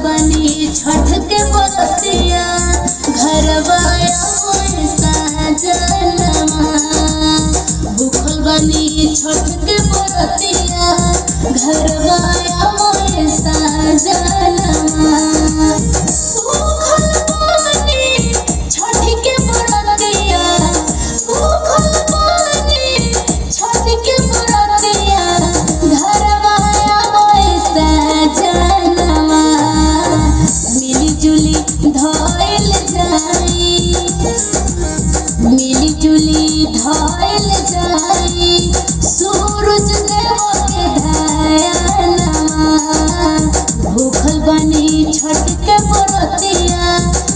बनी छठ के बरतिया घरवा साजनमा। भूखल बनी छठ के बरतिया घरवा साजनमा। धइल जाई सूरज देव के ध्यानमा। भूखल बनी छठ के बरतिया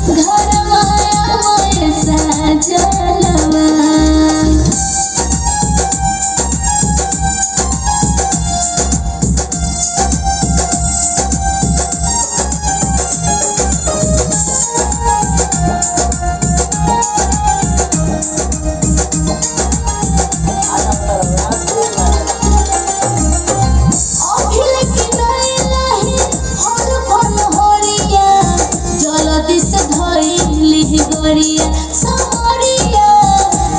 घरवा साजनमा।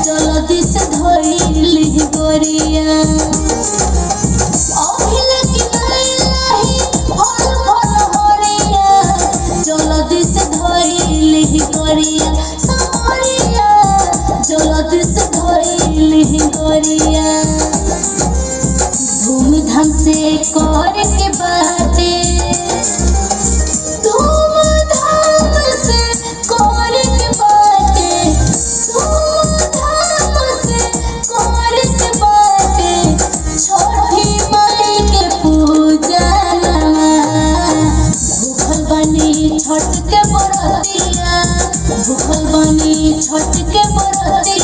जल्दी से धइली गोरिया अभिल की नहीं फल फल होरिया। जल्दी से धइली गोरिया सामरिया जल्दी से धइली गोरिया। धूमधाम से कर के बाटे छठ के बरतिया। भूखल बनी छठ के बरतिया।